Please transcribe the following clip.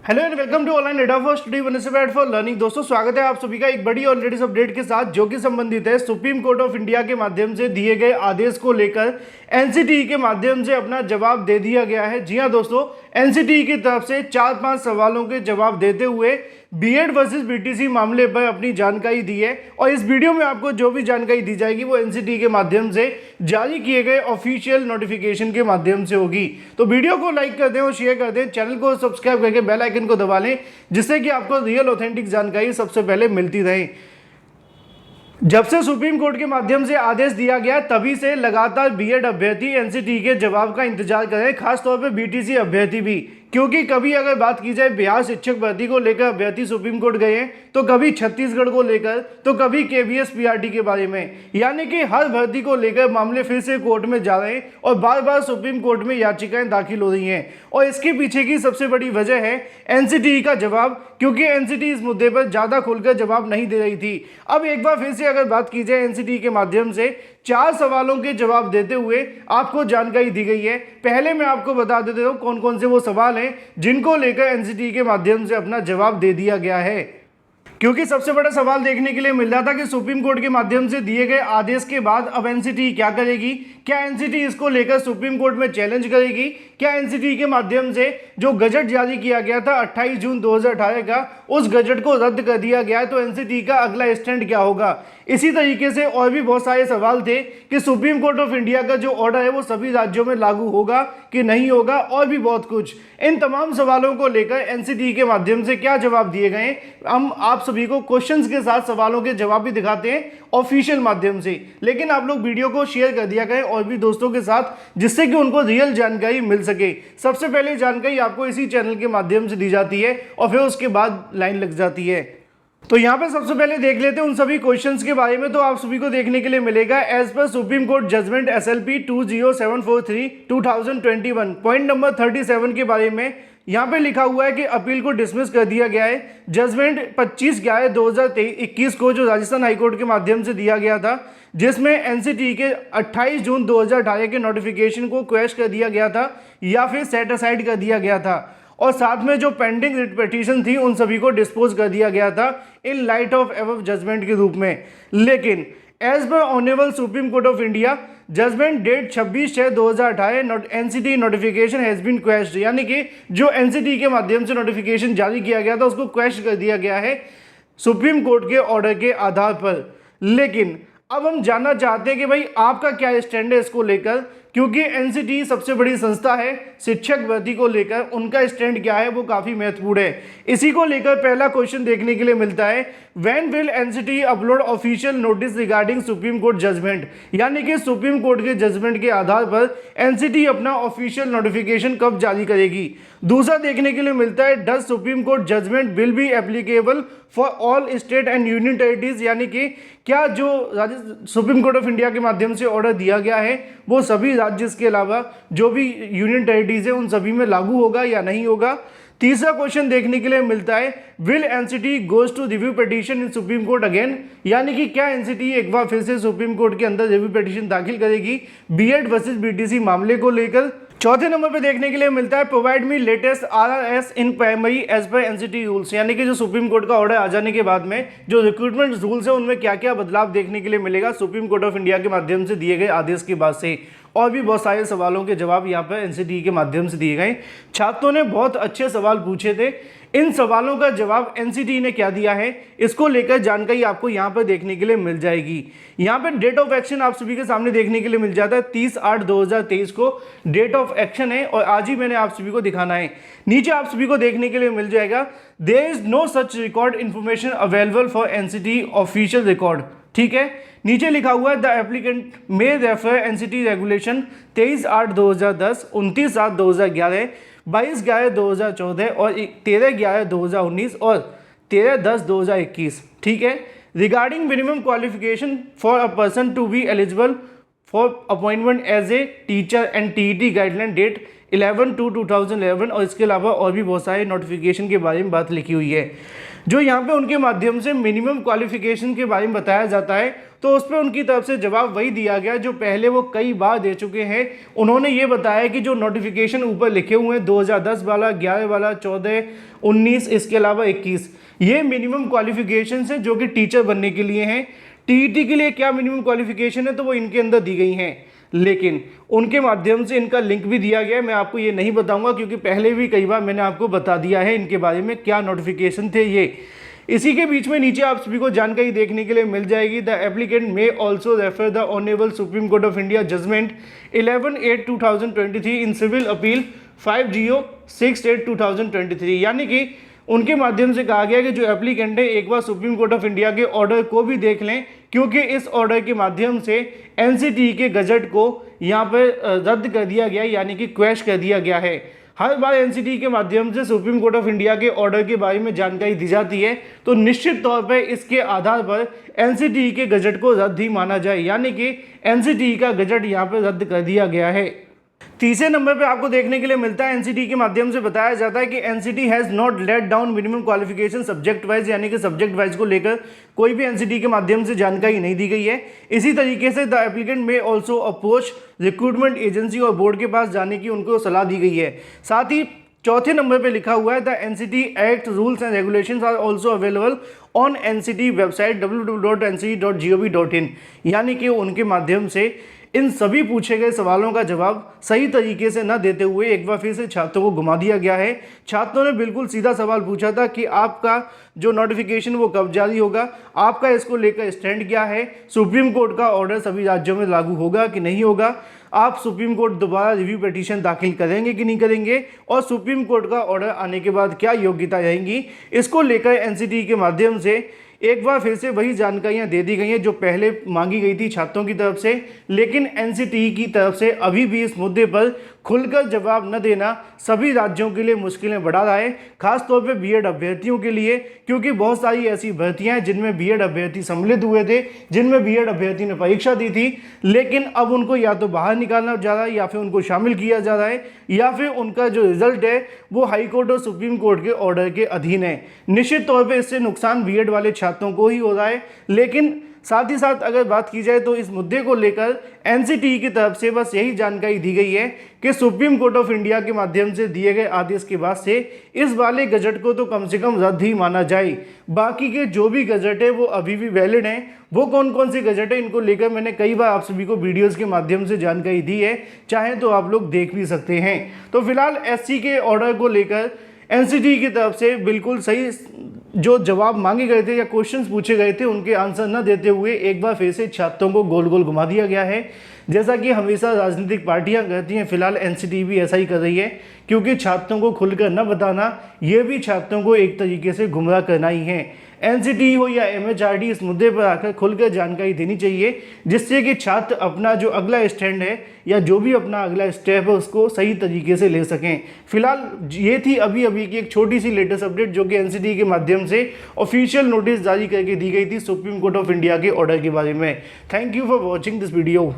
Hello and welcome to online data for study one से for learning. दोस्तों स्वागत है आप सभी का एक बड़ी और लेटेस्ट अपडेट के साथ, जो कि संबंधित है सुप्रीम कोर्ट ऑफ इंडिया के माध्यम से दिए गए आदेश को लेकर एनसीटीई के माध्यम से अपना जवाब दे दिया गया है। जी हां दोस्तों, एनसीटीई की तरफ से 4-5 सवालों के जवाब देते हुए बीएड वर्सेस बीटीसी मामले पर अपनी जानकारी दी है और इस वीडियो में आपको जो भी जानकारी दी जाएगी वो एनसीटीई के माध्यम से जारी किए गए ऑफिशियल नोटिफिकेशन के माध्यम से होगी। तो वीडियो को लाइक कर दें और शेयर कर दें, चैनल को सब्सक्राइब करके बेल आइकन को दबा लें, जिससे कि आपको रियल ऑथेंटिक जानकारी सबसे पहले मिलती रहे। जब से सुप्रीम कोर्ट के माध्यम से आदेश दिया गया तभी से लगातार बीएड अभ्यर्थी एनसीटीई के जवाब का इंतजार कर रहे हैं, खासतौर पर बीटीसी अभ्यर्थी भी, क्योंकि कभी अगर बात की जाए बिहार शिक्षक भर्ती को लेकर अभ्यर्थी सुप्रीम कोर्ट गए हैं, तो कभी छत्तीसगढ़ को लेकर, तो कभी केवीएस पीआरटी के बारे में, यानी कि हर भर्ती को लेकर मामले फिर से कोर्ट में जा रहे हैं और बार बार सुप्रीम कोर्ट में याचिकाएं दाखिल हो रही हैं। और इसके पीछे की सबसे बड़ी वजह है एनसीटीई का जवाब, क्योंकि एनसीटीई इस मुद्दे पर ज्यादा खुलकर जवाब नहीं दे रही थी। अब एक बार फिर से अगर बात की जाए एनसीटीई के माध्यम से 4 सवालों के जवाब देते हुए आपको जानकारी दी गई है। पहले मैं आपको बता देता हूं कौन कौन से वो सवाल हैं जिनको लेकर एनसीटीई के माध्यम से अपना जवाब दे दिया गया है, क्योंकि सबसे बड़ा सवाल देखने के लिए मिल रहा था कि सुप्रीम कोर्ट के माध्यम से दिए गए आदेश के बाद अब एनसीटीई क्या करेगी। क्या एनसीटीई इसको लेकर सुप्रीम कोर्ट में चैलेंज करेगी? क्या एनसीटीई के माध्यम से जो गजट जारी किया गया था 28 जून 2018 का, उस गजट को रद्द कर दिया गया है, तो एनसीटीई का अगला स्टैंड क्या होगा? इसी तरीके से और भी बहुत सारे सवाल थे कि सुप्रीम कोर्ट ऑफ इंडिया का जो ऑर्डर है वो सभी राज्यों में लागू होगा कि नहीं होगा, और भी बहुत कुछ। इन तमाम सवालों को लेकर एनसीटीई के माध्यम से क्या जवाब दिए गए, हम आप सभी को क्वेश्चंस के साथ सवालों के जवाब भी दिखाते हैं ऑफिशियल माध्यम से। लेकिन आप लोग वीडियो को शेयर कर दिया करें और भी दोस्तों के साथ, जिससे कि उनको रियल जानकारी मिल सके। सबसे पहले जानकारी आपको इसी चैनल के माध्यम से दी जाती है और फिर उसके बाद लाइन लग जाती है। तो यहाँ पे सबसे पहले देख लेते हैं उन सभी क्वेश्चंस के बारे में। तो आप सभी को देखने के लिए मिलेगा as per Supreme Court judgment SLP 20743 2021 point number 37 के बारे में यहाँ पे लिखा हुआ है कि अपील को डिसमिस कर दिया गया है। जजमेंट 25/11/2021 को जो राजस्थान हाईकोर्ट के माध्यम से दिया गया था, जिसमें एनसीटीई के 28 जून 2018 के नोटिफिकेशन को क्वैश कर दिया गया था या फिर सेट असाइड कर दिया गया था, और साथ में जो पेंडिंग रिट पिटीशन थी उन सभी को डिस्पोज कर दिया गया था in light of above judgement के रूप में। लेकिन as per honourable supreme court of India judgement date 26/6/2018 NCTE notification has been quashed, यानी कि जो एनसीटीई के माध्यम से नोटिफिकेशन जारी किया गया था उसको क्वैश कर दिया गया है सुप्रीम कोर्ट के ऑर्डर के आधार पर। लेकिन अब हम जानना चाहते हैं कि भाई आपका क्या स्टैंड है इसको लेकर, क्योंकि एनसीटीई सबसे बड़ी संस्था है शिक्षक भर्ती को लेकर, उनका स्टैंड क्या है वो काफी महत्वपूर्ण है। इसी को लेकर पहला क्वेश्चन देखने के लिए मिलता है, when will NCTE upload official notice regarding Supreme Court judgment, यानी कि सुप्रीम कोर्ट के जजमेंट के आधार पर एनसीटीई अपना ऑफिशियल नोटिफिकेशन कब जारी करेगी। दूसरा देखने के लिए मिलता है, does Supreme Court judgment will be applicable for all state and union territories, यानी कि क्या जो सुप्रीम कोर्ट ऑफ इंडिया के माध्यम से ऑर्डर दिया गया है वो सभी राज्य के अलावा जो भी यूनियन टेरिटरीज है उन सभी में लागू होगा या नहीं होगा। तीसरा क्वेश्चन देखने के लिए मिलता है, will NCTE goes to review petition in Supreme Court again, यानी कि क्या एनसीटीई एक बार फिर से सुप्रीम कोर्ट के अंदर रिव्यू पिटीशन दाखिल करेगी बीएड वर्सेस बीटीसी मामले को लेकर। चौथे नंबर पे देखने के लिए मिलता है, provide me latest RRS in primary as per NCTE rules, यानी कि जो सुप्रीम कोर्ट का ऑर्डर आ जाने के बाद में जो रिक्रूटमेंट रूल्स है उनमें क्या क्या बदलाव देखने के लिए मिलेगा सुप्रीम कोर्ट ऑफ इंडिया के माध्यम से दिए गए आदेश के बाद से। और भी बहुत सारे सवालों के जवाब यहाँ पर एनसीटीई के माध्यम से दिए गए। छात्रों ने बहुत अच्छे सवाल पूछे थे, इन सवालों का जवाब एनसीटीई ने क्या दिया है इसको लेकर जानकारी आपको यहाँ पर देखने के लिए मिल जाएगी। यहाँ पर डेट ऑफ एक्शन आप सभी के सामने देखने के लिए मिल जाता है, 30/8/2023 को डेट ऑफ एक्शन है और आज ही मैंने आप सभी को दिखाना है। नीचे आप सभी को देखने के लिए मिल जाएगा, there is no such record information available for NCTE official record, ठीक है। नीचे लिखा हुआ है, the applicant may refer NCTE regulation 23/8/2010, 29/7/2011, 22/11/2014 और 13/11/2019 और 13/10/2021, ठीक है। Regarding minimum qualification for a person to be eligible for appointment as a teacher and TET guideline date 11/2/2011 और इसके अलावा और भी बहुत सारे नोटिफिकेशन के बारे में बात लिखी हुई है। जो यहाँ पे उनके माध्यम से मिनिमम क्वालिफिकेशन के बारे में बताया जाता है, तो उस पर उनकी तरफ से जवाब वही दिया गया जो पहले वो कई बार दे चुके हैं। उन्होंने ये बताया कि जो नोटिफिकेशन ऊपर लिखे हुए हैं 2010 वाला, 11 वाला, 14, 19, इसके अलावा 21, ये मिनिमम क्वालिफिकेशन है जो कि टीचर बनने के लिए हैं। टीईटी के लिए क्या मिनिमम क्वालिफिकेशन है तो वो इनके अंदर दी गई हैं, लेकिन उनके माध्यम से इनका लिंक भी दिया गया है। मैं आपको ये नहीं बताऊंगा क्योंकि पहले भी कई बार मैंने आपको बता दिया है इनके बारे में क्या नोटिफिकेशन थे ये। इसी के बीच में नीचे आप सभी को जानकारी देखने के लिए मिल जाएगी। The applicant may also refer the honourable supreme court of India judgment 11/8/2023 in civil appeal 5068/2023, यानी कि उनके माध्यम से कहा गया कि जो एप्लीकेंट है एक बार सुप्रीम कोर्ट ऑफ इंडिया के ऑर्डर को भी देख लें, क्योंकि इस ऑर्डर के माध्यम से एनसीटी के गजट को यहाँ पर रद्द कर दिया गया, यानी कि क्वैश कर दिया गया है। हर बार एनसीटी के माध्यम से सुप्रीम कोर्ट ऑफ इंडिया के ऑर्डर के बारे में जानकारी दी जाती है, तो निश्चित तौर पर इसके आधार पर एनसीटी के गजट को रद्द ही माना जाए, यानी कि एनसीटी का गजट यहाँ पर रद्द कर दिया गया है। तीसरे नंबर पे आपको देखने के लिए मिलता है एनसीटी के माध्यम से बताया जाता है कि NCT has not let down minimum qualification subject wise, यानी कि सब्जेक्ट वाइज को लेकर कोई भी एनसीटी के माध्यम से जानकारी नहीं दी गई है। इसी तरीके से द एप्लीकेंट में ऑल्सो अप्रोच रिक्रूटमेंट एजेंसी और बोर्ड के पास जाने की उनको सलाह दी गई है। साथ ही चौथे नंबर पे लिखा हुआ है the NCT act rules and regulations are also available on NCT website www.nct.gov.in, यानी कि उनके माध्यम से इन सभी पूछे गए सवालों का जवाब सही तरीके से न देते हुए एक बार फिर से छात्रों को घुमा दिया गया है। छात्रों ने बिल्कुल सीधा सवाल पूछा था कि आपका जो नोटिफिकेशन वो कब जारी होगा, आपका इसको लेकर स्टैंड क्या है, सुप्रीम कोर्ट का ऑर्डर सभी राज्यों में लागू होगा कि नहीं होगा, आप सुप्रीम कोर्ट दोबारा रिव्यू पिटीशन दाखिल करेंगे कि नहीं करेंगे, और सुप्रीम कोर्ट का ऑर्डर आने के बाद क्या योग्यता रहेंगी। इसको लेकर एनसीटी के माध्यम से एक बार फिर से वही जानकारियां दे दी गई हैं जो पहले मांगी गई थी छात्रों की तरफ से, लेकिन एनसीटी की तरफ से अभी भी इस मुद्दे पर खुलकर जवाब न देना सभी राज्यों के लिए मुश्किलें बढ़ा रहा है, खासतौर पे बीएड अभ्यर्थियों के लिए, क्योंकि बहुत सारी ऐसी भर्तियां हैं जिनमें बीएड अभ्यर्थी सम्मिलित हुए थे, जिनमें बीएड अभ्यर्थी ने परीक्षा दी थी, लेकिन अब उनको या तो बाहर निकालना जा रहा है या फिर उनको शामिल किया जा रहा है, या फिर उनका जो रिजल्ट है वो हाईकोर्ट और सुप्रीम कोर्ट के ऑर्डर के अधीन है। निश्चित तौर पर इससे नुकसान बीएड वाले छात्रों को ही हो रहा है, लेकिन साथ ही साथ अगर बात की जाए तो इस मुद्दे को लेकर एनसीटी की तरफ से बस यही जानकारी दी गई है कि सुप्रीम कोर्ट ऑफ इंडिया के माध्यम से दिए गए आदेश के बाद से इस वाले गजट को तो कम से कम रद्द ही माना जाए। बाकी के जो भी गजट है वो अभी भी वैलिड हैं। वो कौन कौन से गजट है इनको लेकर मैंने कई बार आप सभी को वीडियोस के माध्यम से जानकारी दी है, चाहे तो आप लोग देख भी सकते हैं। तो फिलहाल एससी के ऑर्डर को लेकर एनसीटी की तरफ से बिल्कुल सही जो जवाब मांगे गए थे या क्वेश्चंस पूछे गए थे उनके आंसर न देते हुए एक बार फिर से छात्रों को गोल गोल घुमा दिया गया है, जैसा कि हमेशा राजनीतिक पार्टियां करती हैं। फिलहाल एनसीटी भी ऐसा ही कर रही है, क्योंकि छात्रों को खुलकर न बताना ये भी छात्रों को एक तरीके से गुमराह करना ही है। एनसीटी हो या एमएचआरडी इस मुद्दे पर आकर खुलकर जानकारी देनी चाहिए, जिससे कि छात्र अपना जो अगला स्टैंड है या जो भी अपना अगला स्टेप है उसको सही तरीके से ले सकें। फिलहाल ये थी अभी अभी की एक छोटी सी लेटेस्ट अपडेट जो कि एनसीटी के माध्यम से ऑफिशियल नोटिस जारी करके दी गई थी सुप्रीम कोर्ट ऑफ इंडिया के ऑर्डर के बारे में। Thank you for watching this video.